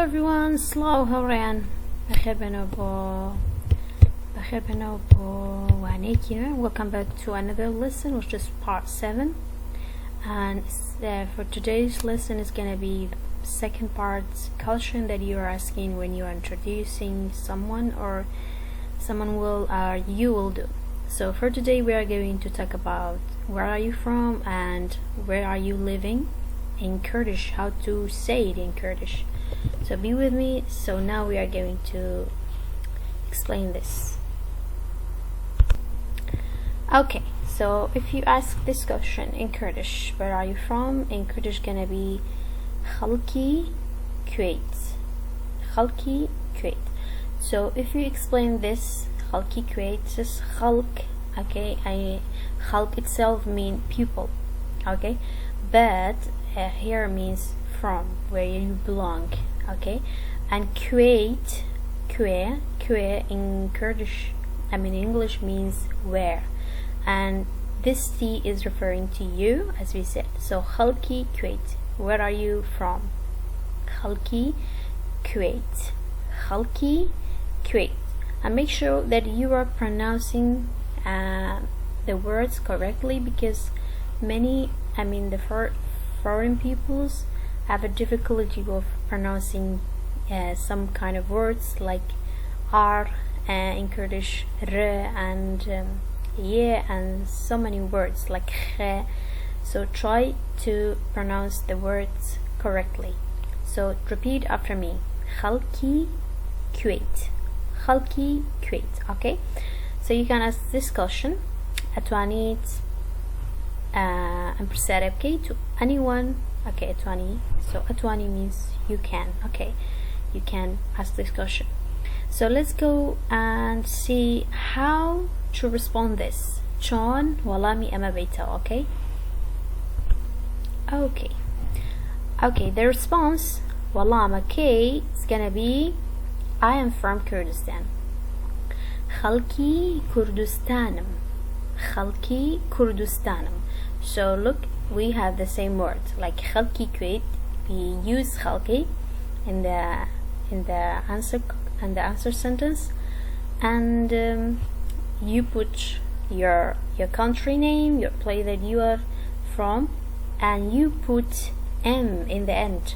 everyone, سلاو هوريان بخير بنو وعنيكي. Welcome back to another lesson, which is part 7, and for today's lesson is gonna be the second part, question that you are asking when you are introducing someone or someone you will do. So for today we are going to talk about where are you from and where are you living in Kurdish, how to say it in Kurdish. So be with me. So now we are going to explain this. Okay, so if you ask this question in Kurdish, where are you from? In Kurdish gonna be Khalki Kuwait. Khalki Kuwait. So if you explain this Khalki Kuwait, just Khalk, okay, Khalk itself means pupil, okay, but here means from, where you belong, okay, and Kuwait in Kurdish, English means where, and this T is referring to you, as we said. So Khalki Kuwait, where are you from? Khalki Kuwait. Khalki Kuwait. And make sure that you are pronouncing the words correctly, because many, the foreign peoples have a difficulty of pronouncing some kind of words like R in Kurdish, R and yeah, and so many words like kh. So try to pronounce the words correctly. So repeat after me. Khalki Kuwait. Khalki Kuwait. Okay, so you can ask this question أتوانيت أمبرسارة بكي to anyone. Okay, أتواني. So أتواني means you can. Okay, you can ask this question. So let's go and see how to respond this. شون والله أما بيتا. Okay. Okay, the response والله أما كي is gonna be I am from Kurdistan. خلقي كردستانم. خلقي كردستانم. So look, we have the same word like خلقي Kuwait. We use خلقي in the answer sentence, and you put your country name, your place that you are from, and you put M in the end.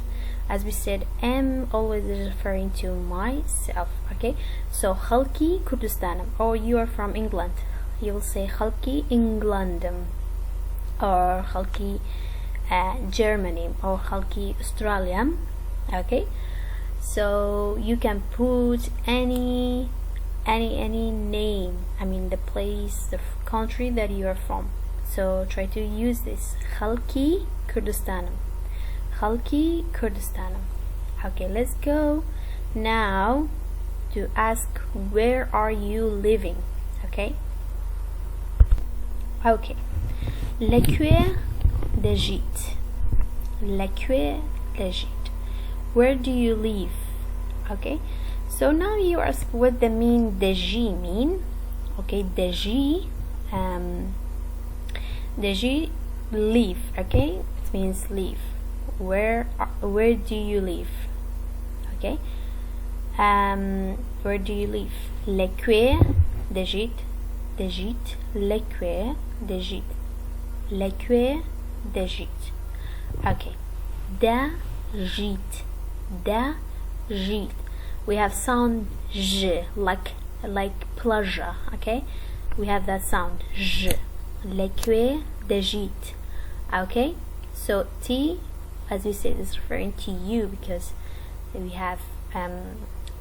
As we said, M always is referring to myself. Okay, so Khalki Kurdistanum, or you are from England, you will say Khalki Englandum, or Khalki Germany, or Khalki Australia. Okay, so you can put any name, the place, the country that you are from. So try to use this Khalki Kurdistanum. Khalki Kurdistanum. Okay, let's go now to ask where are you living. Okay. لكوي دجيت. لكوي دجيت. Where do you live? Okay, so now you ask what the mean deji mean. Okay, deji live. Okay, it means live. Where do you live? Okay, where do you live? لكوي دجيت. لكوي دجيت. لكوي دجيت. Okay, da jit. We have sound j, like pleasure. Okay, we have that sound j. لكوي دجيت. Okay, so T, as we said, is referring to you because we have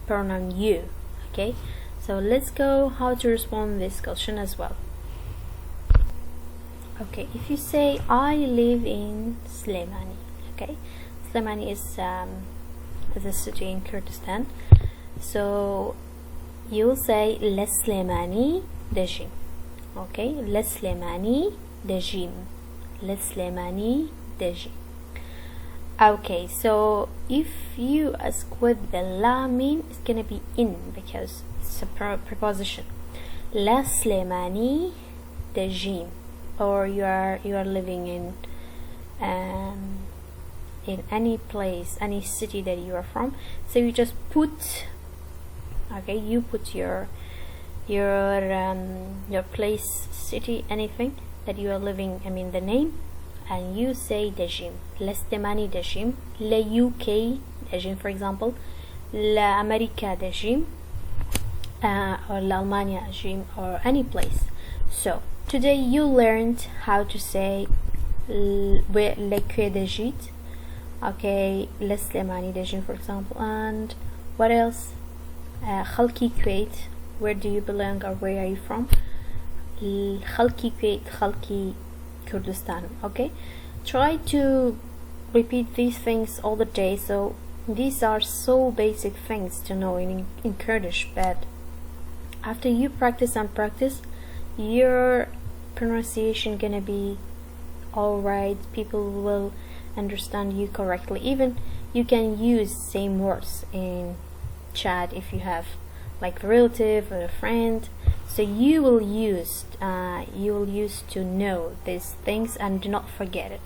pronoun you. Okay, so let's go how to respond this question as well. Okay, if you say I live in Slemani. Okay, Slemani is a city in Kurdistan, so you'll say لسليماني دجيم. Okay, لسليماني دجيم. لسليماني دجيم. Okay, so if you ask what the la mean, it's gonna be in, because it's a preposition. La Slemani Dejim, or you are living in in any place, any city that you are from. So you just put, okay, you put your place, city, anything that you are living, I mean the name, and you say دجيم. لستماني دجيم. لا UK دجيم, for example. لا أمريكا دجيم. Or La Almania دجيم, or any place. So today you learned how to say لكي دجيت. Okay, لسليماني دجيم, for example. And what else? خلقي Kuwait. Where do you belong, or where are you from? خلقي Kuwait, خلقي Kurdistan. Okay, try to repeat these things all the day. So these are so basic things to know in Kurdish, but after you practice and practice, your pronunciation gonna be alright. People will understand you correctly. Even you can use same words in chat if you have like a relative or a friend. So you will use to know these things and do not forget it.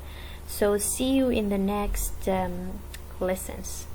So see you in the next lessons.